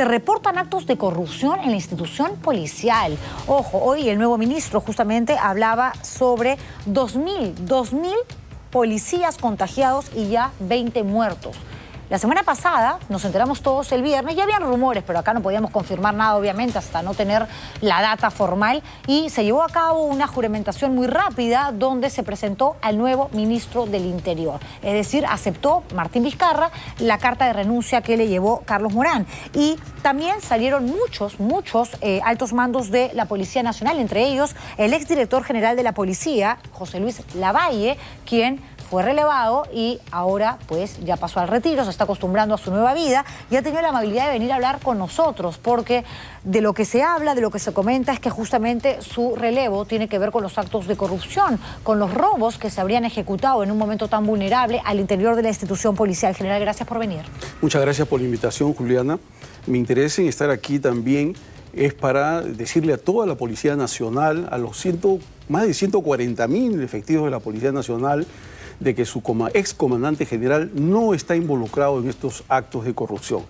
Se reportan actos de corrupción en la institución policial. Ojo, hoy el nuevo ministro justamente hablaba sobre 2.000 policías contagiados y ya 20 muertos. La semana pasada, nos enteramos todos el viernes, ya habían rumores, pero acá no podíamos confirmar nada, obviamente, hasta no tener la data formal, y se llevó a cabo una juramentación muy rápida donde se presentó al nuevo ministro del Interior. Es decir, aceptó Martín Vizcarra la carta de renuncia que le llevó Carlos Morán. Y también salieron muchos altos mandos de la Policía Nacional, entre ellos el exdirector general de la Policía, José Luis Lavalle, quien fue relevado y ahora pues ya pasó al retiro, se está acostumbrando a su nueva vida y ha tenido la amabilidad de venir a hablar con nosotros, porque de lo que se habla, de lo que se comenta es que justamente su relevo tiene que ver con los actos de corrupción, con los robos que se habrían ejecutado en un momento tan vulnerable al interior de la institución policial. General, gracias por venir. Muchas gracias por la invitación, Juliana. Mi interés en estar aquí también es para decirle a toda la Policía Nacional, a los más de 140.000 efectivos de la Policía Nacional, de que su excomandante general no está involucrado en estos actos de corrupción.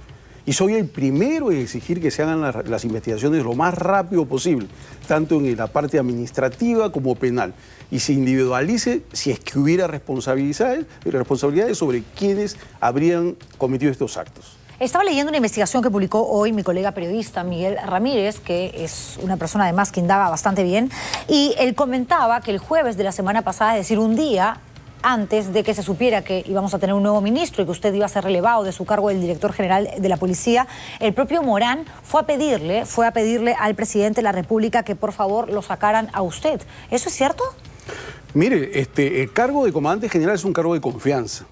Y soy el primero en exigir que se hagan las investigaciones lo más rápido posible, tanto en la parte administrativa como penal, y se individualice si es que hubiera responsabilidades sobre quienes habrían cometido estos actos. Estaba leyendo una investigación que publicó hoy mi colega periodista Miguel Ramírez, que es una persona además que indaga bastante bien, y él comentaba que el jueves de la semana pasada, es decir, un día antes de que se supiera que íbamos a tener un nuevo ministro y que usted iba a ser relevado de su cargo del director general de la policía, el propio Morán fue a pedirle al presidente de la República que por favor lo sacaran a usted. ¿Eso es cierto? Mire, el cargo de comandante general es un cargo de confianza,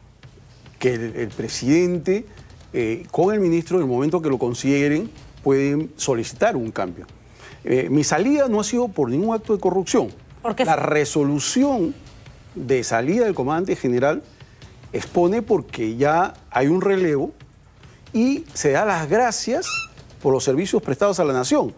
que el presidente con el ministro, en el momento que lo consideren, pueden solicitar un cambio. Mi salida no ha sido por ningún acto de corrupción. ¿Por qué? La resolución de salida del comandante general expone porque ya hay un relevo y se da las gracias por los servicios prestados a la nación.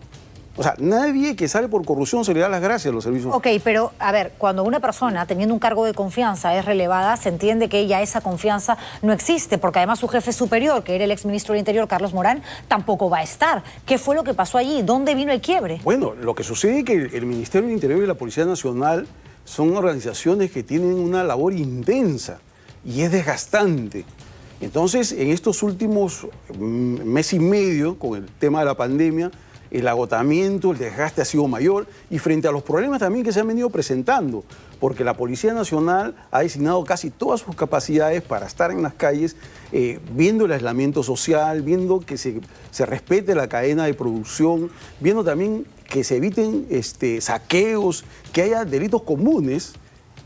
O sea, nadie que sale por corrupción se le da las gracias a los servicios. Ok, pero a ver, cuando una persona teniendo un cargo de confianza es relevada, se entiende que ya esa confianza no existe, porque además su jefe superior, que era el exministro del Interior, Carlos Morán, tampoco va a estar. ¿Qué fue lo que pasó allí? ¿Dónde vino el quiebre? Bueno, lo que sucede es que el Ministerio del Interior y la Policía Nacional son organizaciones que tienen una labor intensa y es desgastante. Entonces, en estos últimos mes y medio, con el tema de la pandemia, el agotamiento, el desgaste ha sido mayor, y frente a los problemas también que se han venido presentando, porque la Policía Nacional ha designado casi todas sus capacidades para estar en las calles, viendo el aislamiento social, viendo que se respete la cadena de producción, viendo también que se eviten saqueos, que haya delitos comunes,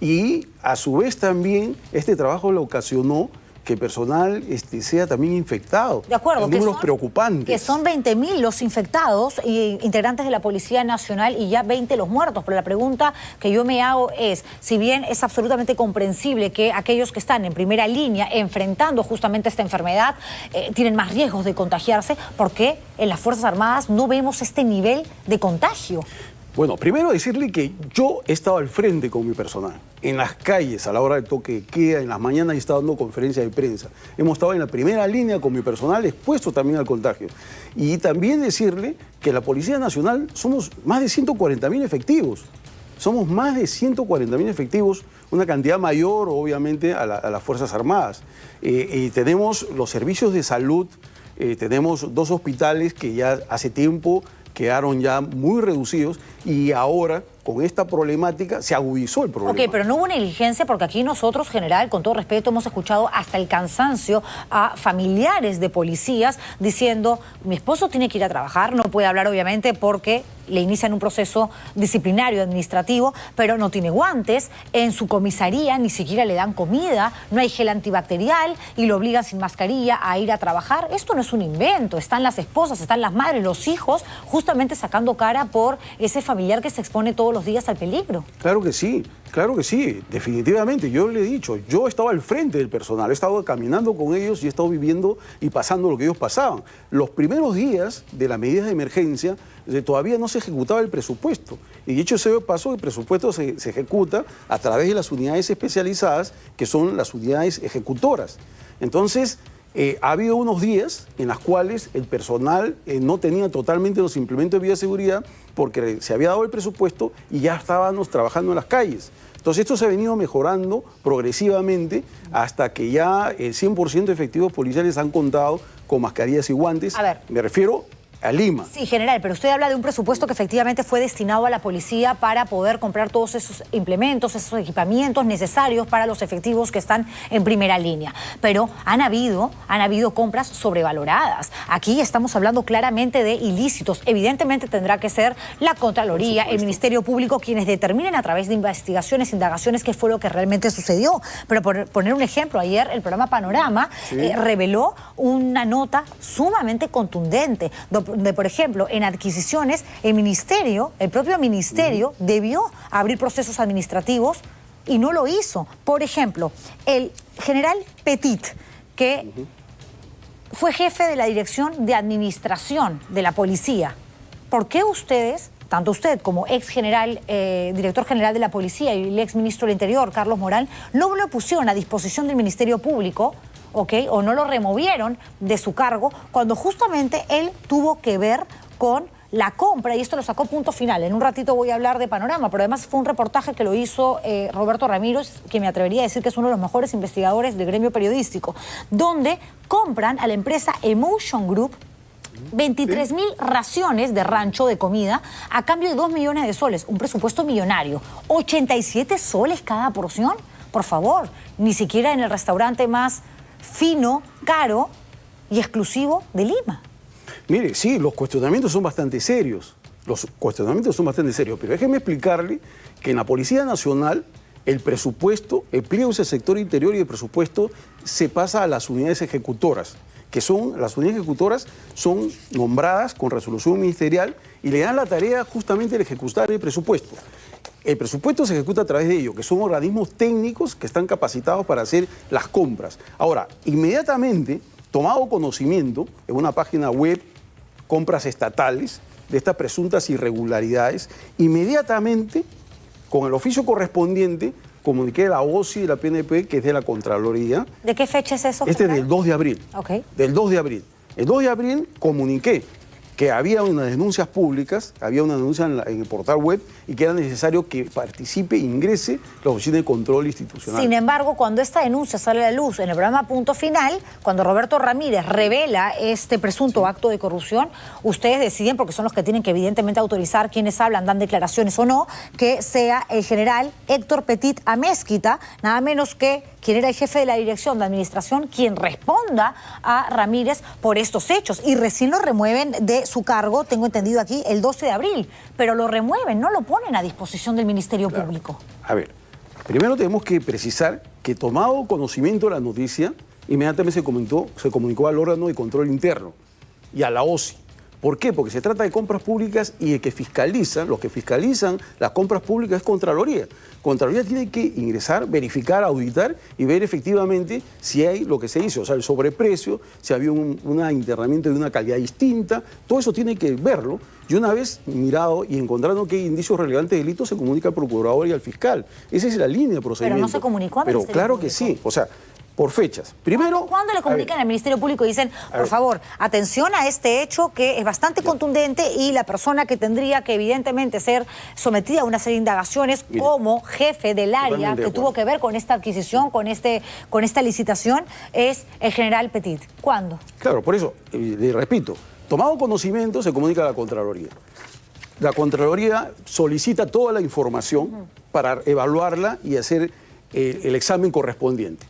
y a su vez también este trabajo le ocasionó que el personal sea también infectado. De acuerdo, números preocupantes. Que son 20.000 los infectados y integrantes de la Policía Nacional y ya 20 los muertos. Pero la pregunta que yo me hago es, si bien es absolutamente comprensible que aquellos que están en primera línea enfrentando justamente esta enfermedad tienen más riesgos de contagiarse, ¿por qué en las Fuerzas Armadas no vemos este nivel de contagio? Bueno, primero decirle que yo he estado al frente con mi personal, en las calles, a la hora del toque de queda, en las mañanas he estado dando conferencias de prensa. Hemos estado en la primera línea con mi personal expuesto también al contagio. Y también decirle que la Policía Nacional somos más de 140.000 efectivos. Somos más de 140.000 efectivos, una cantidad mayor obviamente a las Fuerzas Armadas. Y tenemos los servicios de salud, tenemos 2 hospitales que ya hace tiempo quedaron ya muy reducidos y ahora con esta problemática se agudizó el problema. Ok, pero no hubo negligencia porque aquí nosotros, general, con todo respeto, hemos escuchado hasta el cansancio a familiares de policías diciendo, mi esposo tiene que ir a trabajar, no puede hablar obviamente porque le inician un proceso disciplinario administrativo, pero no tiene guantes, en su comisaría ni siquiera le dan comida, no hay gel antibacterial y lo obligan sin mascarilla a ir a trabajar. Esto no es un invento, están las esposas, están las madres, los hijos, justamente sacando cara por ese familiar que se expone todos los días al peligro. Claro que sí, definitivamente. Yo le he dicho, yo estaba al frente del personal, he estado caminando con ellos y he estado viviendo y pasando lo que ellos pasaban. Los primeros días de las medidas de emergencia todavía no se ejecutaba el presupuesto. Y dicho ese paso, el presupuesto se ejecuta a través de las unidades especializadas, que son las unidades ejecutoras. Entonces, Ha habido unos días en los cuales el personal no tenía totalmente los implementos de bioseguridad porque se había dado el presupuesto y ya estábamos trabajando en las calles. Entonces esto se ha venido mejorando progresivamente hasta que ya el 100% de efectivos policiales han contado con mascarillas y guantes. A ver. Me refiero a Lima. Sí, general, pero usted habla de un presupuesto que efectivamente fue destinado a la policía para poder comprar todos esos implementos, esos equipamientos necesarios para los efectivos que están en primera línea. Pero han habido compras sobrevaloradas. Aquí estamos hablando claramente de ilícitos. Evidentemente tendrá que ser la Contraloría, el Ministerio Público, quienes determinen a través de investigaciones, indagaciones, qué fue lo que realmente sucedió. Pero por poner un ejemplo, ayer el programa Panorama reveló una nota sumamente contundente, donde, por ejemplo, en adquisiciones, el propio ministerio debió abrir procesos administrativos y no lo hizo. Por ejemplo, el general Petit, que fue jefe de la Dirección de Administración de la Policía, ¿por qué ustedes, tanto usted como director general de la Policía y el ex ministro del Interior, Carlos Morán, no lo pusieron a disposición del Ministerio Público, o no lo removieron de su cargo cuando justamente él tuvo que ver con la compra, y esto lo sacó Punto Final? En un ratito voy a hablar de Panorama, pero además fue un reportaje que lo hizo Roberto Ramírez, que me atrevería a decir que es uno de los mejores investigadores del gremio periodístico, donde compran a la empresa Emotion Group 23.000 raciones de rancho de comida a cambio de 2 millones de soles, un presupuesto millonario, 87 soles cada porción. Por favor, ni siquiera en el restaurante más fino, caro y exclusivo de Lima. Mire, sí, los cuestionamientos son bastante serios. Pero déjeme explicarle que en la Policía Nacional el presupuesto, el pliego es el sector interior y el presupuesto se pasa a las unidades ejecutoras, las unidades ejecutoras son nombradas con resolución ministerial y le dan la tarea justamente de ejecutar el presupuesto. El presupuesto se ejecuta a través de ello, que son organismos técnicos que están capacitados para hacer las compras. Ahora, inmediatamente, tomado conocimiento en una página web, compras estatales, de estas presuntas irregularidades, inmediatamente, con el oficio correspondiente, comuniqué a la OSI de la PNP, que es de la Contraloría. ¿De qué fecha es eso? Este es del 2 de abril. Okay. Del 2 de abril. El 2 de abril comuniqué que había unas denuncias públicas, había una denuncia en el portal web y que era necesario que participe, ingrese la Oficina de Control Institucional. Sin embargo, cuando esta denuncia sale a la luz en el programa Punto Final, cuando Roberto Ramírez revela este presunto acto de corrupción, ustedes deciden, porque son los que tienen que evidentemente autorizar quiénes hablan, dan declaraciones o no, que sea el general Héctor Petit Amezquita, nada menos que quien era el jefe de la Dirección de Administración, quien responda a Ramírez por estos hechos. Y recién lo remueven de su cargo, tengo entendido aquí, el 12 de abril. Pero lo remueven, no lo ponen a disposición del Ministerio Público. A ver, primero tenemos que precisar que tomado conocimiento de la noticia, inmediatamente se comunicó al órgano de control interno y a la OSI. ¿Por qué? Porque se trata de compras públicas y los que fiscalizan las compras públicas es Contraloría. Contraloría tiene que ingresar, verificar, auditar y ver efectivamente si hay lo que se dice, o sea, el sobreprecio, si había un internamiento de una calidad distinta, todo eso tiene que verlo. Y una vez mirado y encontrando que hay indicios relevantes de delito, se comunica al procurador y al fiscal. Esa es la línea de procedimiento. Pero no se comunicó al Ministerio Público. Claro que sí, o sea, por fechas. Primero, ¿cuándo le comunican al Ministerio Público y dicen, por favor, atención a este hecho que es bastante contundente y la persona que tendría que evidentemente ser sometida a una serie de indagaciones como jefe del área que tuvo que ver con esta adquisición, con esta licitación, es el general Petit? ¿Cuándo? Claro, por eso, le repito, tomado conocimiento se comunica a la Contraloría. La Contraloría solicita toda la información para evaluarla y hacer el examen correspondiente.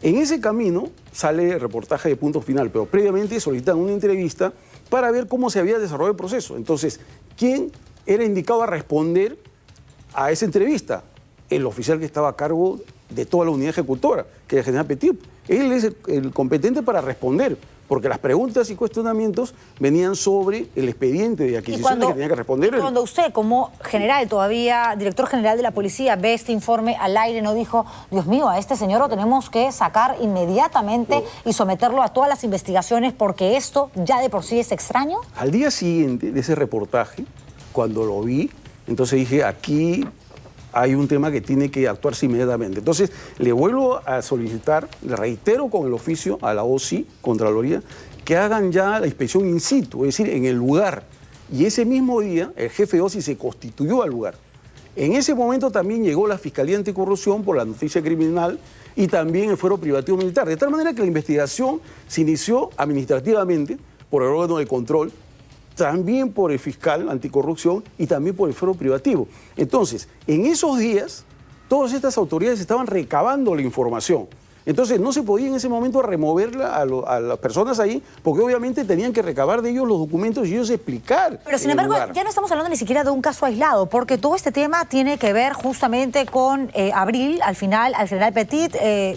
En ese camino sale el reportaje de Punto Final, pero previamente solicitan una entrevista para ver cómo se había desarrollado el proceso. Entonces, ¿quién era indicado a responder a esa entrevista? El oficial que estaba a cargo de toda la unidad ejecutora, que era el general Petit. Él es el competente para responder, porque las preguntas y cuestionamientos venían sobre el expediente de adquisición que tenía que responder. Y cuando usted, como general, todavía director general de la policía, ve este informe al aire, ¿no dijo, Dios mío, a este señor lo tenemos que sacar inmediatamente y someterlo a todas las investigaciones porque esto ya de por sí es extraño? Al día siguiente de ese reportaje, cuando lo vi, entonces dije, aquí hay un tema que tiene que actuarse inmediatamente. Entonces, le vuelvo a solicitar, le reitero con el oficio a la OSI, Contraloría, que hagan ya la inspección in situ, es decir, en el lugar. Y ese mismo día, el jefe de OSI se constituyó al lugar. En ese momento también llegó la Fiscalía Anticorrupción por la noticia criminal y también el Fuero Privativo Militar. De tal manera que la investigación se inició administrativamente por el órgano de control, también por el fiscal anticorrupción y también por el Fuero Privativo. Entonces, en esos días, todas estas autoridades estaban recabando la información. Entonces, no se podía en ese momento removerla a las personas ahí, porque obviamente tenían que recabar de ellos los documentos y ellos explicar. Pero sin embargo, ya no estamos hablando ni siquiera de un caso aislado, porque todo este tema tiene que ver justamente con Abril. Al final, al general Petit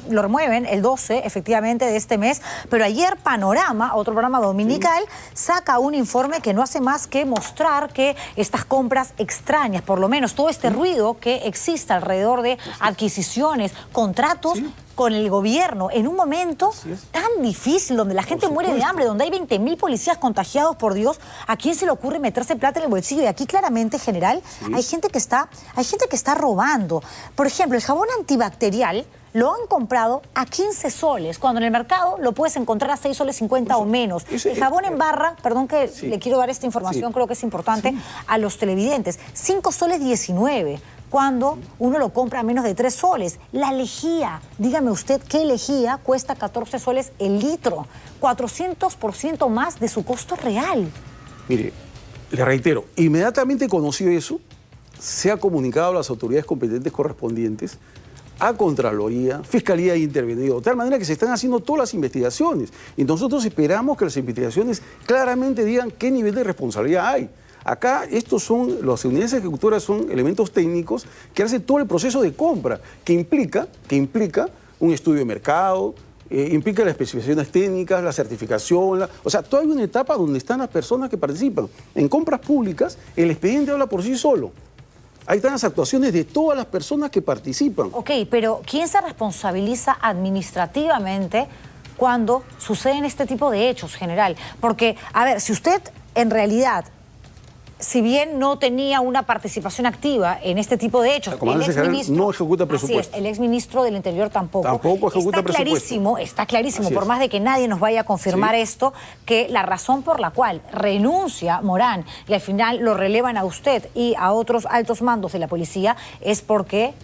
lo remueven el 12, efectivamente, de este mes. Pero ayer Panorama, otro programa dominical, saca un informe que no hace más que mostrar que estas compras extrañas, por lo menos todo este ruido que existe alrededor de adquisiciones, contratos, con el gobierno, en un momento tan difícil, donde la gente muere de hambre, donde hay 20.000 policías contagiados, por Dios, ¿a quién se le ocurre meterse plata en el bolsillo? Y aquí claramente, general, hay gente que está robando. Por ejemplo, el jabón antibacterial lo han comprado a 15 soles, cuando en el mercado lo puedes encontrar a 6 soles 50 o menos. El jabón en barra, perdón que le quiero dar esta información, creo que es importante a los televidentes, 5 soles 19. Cuando uno lo compra a menos de 3 soles. La lejía, dígame usted qué lejía cuesta 14 soles el litro, 400% más de su costo real. Mire, le reitero, inmediatamente conocido eso, se ha comunicado a las autoridades competentes correspondientes, a Contraloría, Fiscalía ha intervenido, de tal manera que se están haciendo todas las investigaciones. Y nosotros esperamos que las investigaciones claramente digan qué nivel de responsabilidad hay. Acá las unidades ejecutoras son elementos técnicos que hacen todo el proceso de compra, que implica un estudio de mercado, implica las especificaciones técnicas, la certificación, o sea, toda una etapa donde están las personas que participan. En compras públicas, el expediente habla por sí solo. Ahí están las actuaciones de todas las personas que participan. Ok, pero ¿quién se responsabiliza administrativamente cuando suceden este tipo de hechos, general? Porque, a ver, si usted en realidad, si bien no tenía una participación activa en este tipo de hechos, el exministro no ejecuta presupuesto. Así es, el exministro del Interior tampoco. Tampoco ejecuta presupuesto. Está clarísimo, por más de que nadie nos vaya a confirmar esto, que la razón por la cual renuncia Morán y al final lo relevan a usted y a otros altos mandos de la policía es porque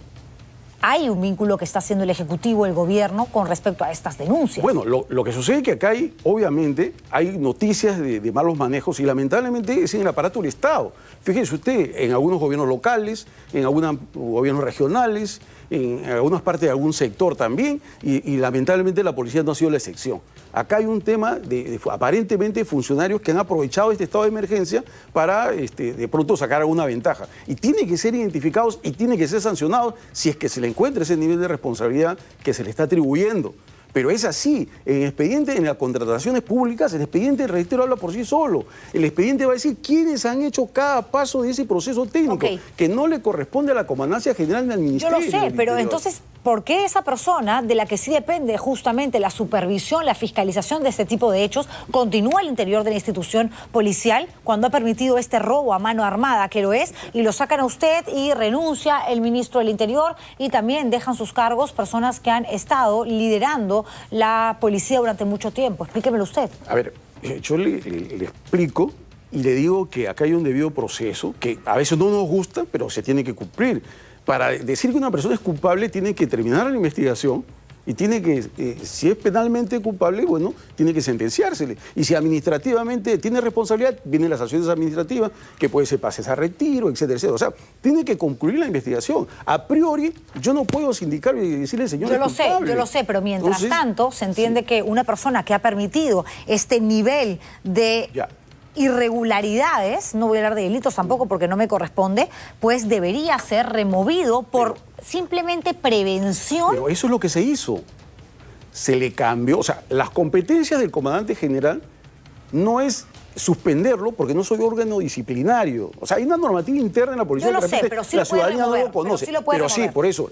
hay un vínculo que está haciendo el Ejecutivo, el Gobierno, con respecto a estas denuncias. Bueno, lo que sucede es que acá obviamente, hay noticias de malos manejos y lamentablemente es en el aparato del Estado. Fíjese usted, en algunos gobiernos locales, en algunos gobiernos regionales, en algunas partes de algún sector también, y lamentablemente la policía no ha sido la excepción. Acá hay un tema de aparentemente funcionarios que han aprovechado este estado de emergencia para de pronto sacar alguna ventaja. Y tienen que ser identificados y tienen que ser sancionados si es que se le encuentra ese nivel de responsabilidad que se le está atribuyendo. Pero es así, en las contrataciones públicas, el expediente, reitero, habla por sí solo. El expediente va a decir quiénes han hecho cada paso de ese proceso técnico, que no le corresponde a la Comandancia General del Ministerio. Yo lo sé, pero entonces, ¿por qué esa persona, de la que sí depende justamente la supervisión, la fiscalización de este tipo de hechos, continúa al interior de la institución policial cuando ha permitido este robo a mano armada, que lo es, y lo sacan a usted y renuncia el ministro del Interior y también dejan sus cargos personas que han estado liderando la policía durante mucho tiempo? Explíquemelo usted. A ver, yo le explico y le digo que acá hay un debido proceso que a veces no nos gusta, pero se tiene que cumplir. Para decir que una persona es culpable tiene que terminar la investigación y tiene que, si es penalmente culpable, bueno, tiene que sentenciársele. Y si administrativamente tiene responsabilidad, vienen las acciones administrativas, que puede ser pases a retiro, etcétera, etcétera. O sea, tiene que concluir la investigación. A priori, yo no puedo sindicar y decirle, señor, yo lo sé, pero mientras tanto, se entiende que una persona que ha permitido este nivel de irregularidades, no voy a hablar de delitos tampoco porque no me corresponde, pues debería ser removido por simplemente prevención. Pero eso es lo que se hizo. Se le cambió, o sea, las competencias del comandante general no es suspenderlo porque no soy órgano disciplinario. O sea, hay una normativa interna en la policía. Yo lo sé, pero sí la ciudadanía no lo conoce. Pero sí, por eso,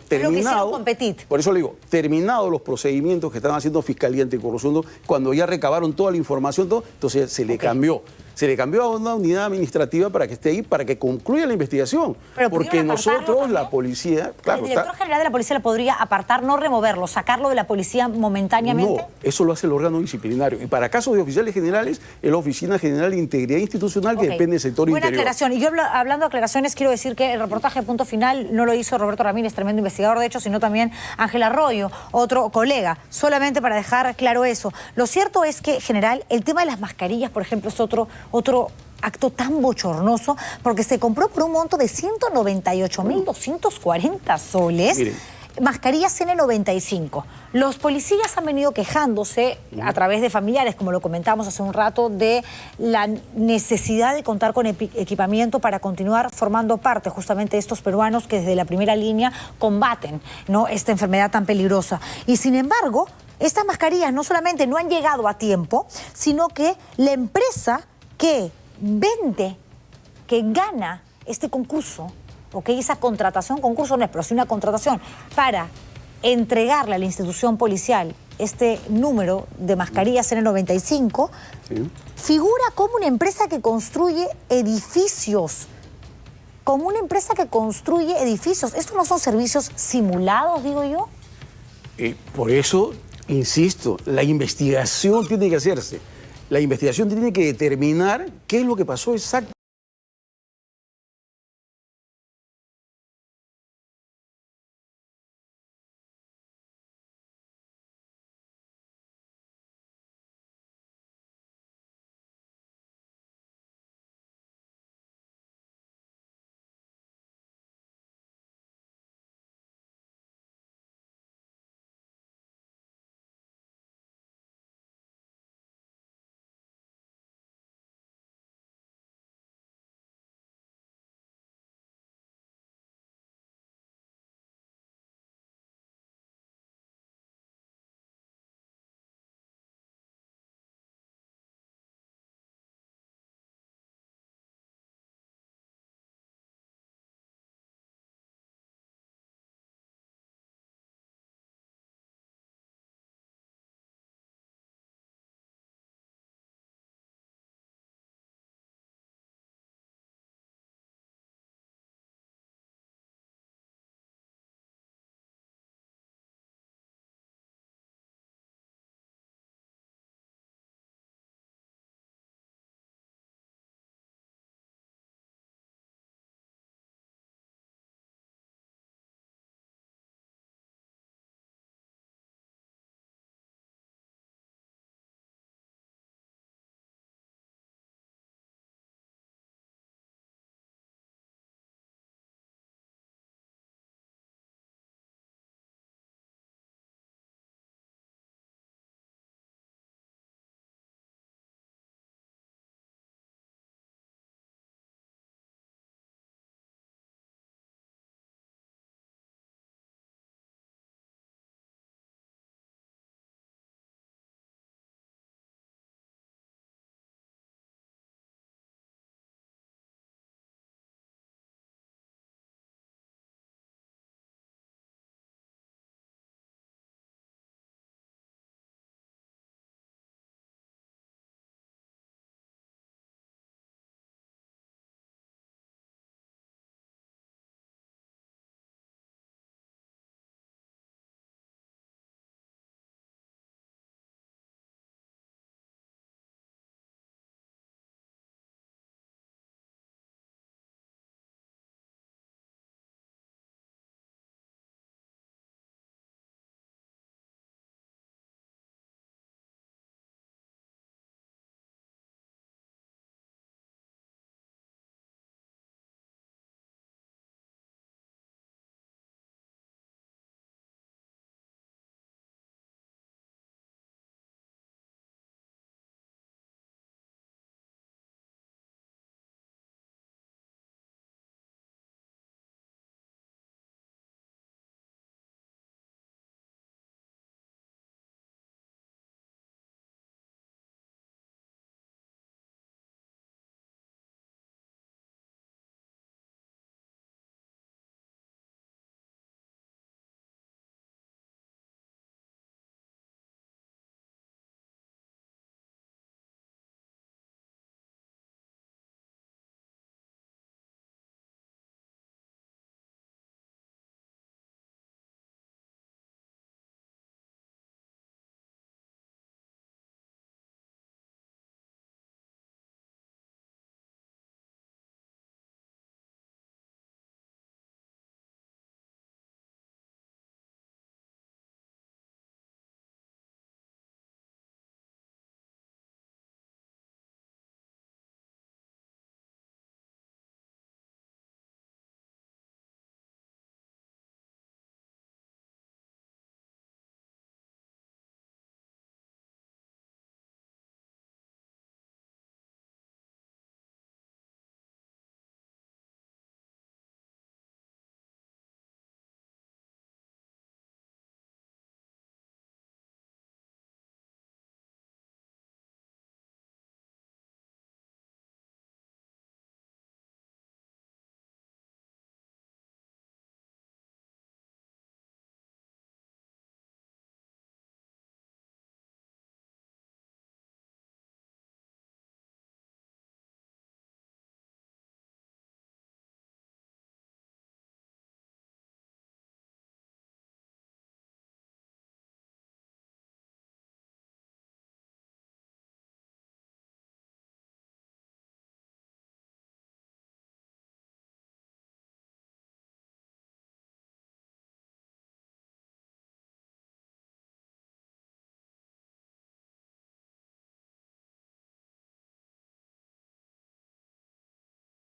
por eso le digo, terminados los procedimientos que estaban haciendo Fiscalía Anticorrupción, cuando ya recabaron toda la información, entonces se le cambió. Se le cambió a una unidad administrativa para que esté ahí, para que concluya la investigación. Pero porque ¿pudieron apartarlo nosotros, también? la policía... Claro, ¿El director general de la policía lo podría apartar, no removerlo, sacarlo de la policía momentáneamente? No, eso lo hace el órgano disciplinario. Y para casos de oficiales generales, es la Oficina General de Integridad Institucional, que depende del sector Buena interior. aclaración. Y yo hablando de aclaraciones, quiero decir que el reportaje de Punto Final no lo hizo Roberto Ramírez, tremendo investigador de hecho, sino también Ángel Arroyo, otro colega, solamente para dejar claro eso. Lo cierto es que, general, el tema de las mascarillas, por ejemplo, es otro acto tan bochornoso, porque se compró por un monto de 198.240 soles. Miren. Mascarillas N95. Los policías han venido quejándose a través de familiares, como lo comentamos hace un rato, de la necesidad de contar con equipamiento para continuar formando parte justamente de estos peruanos que desde la primera línea combaten, ¿no?, esta enfermedad tan peligrosa. Y sin embargo, estas mascarillas no solamente no han llegado a tiempo, sino que la empresa que vende, que gana este concurso, esa contratación, concurso no es, pero sí una contratación para entregarle a la institución policial este número de mascarillas N95, sí, figura como una empresa que construye edificios. Como una empresa que construye edificios. ¿Estos no son servicios simulados, digo yo? Por eso, insisto, la investigación tiene que hacerse. La investigación tiene que determinar qué es lo que pasó exactamente.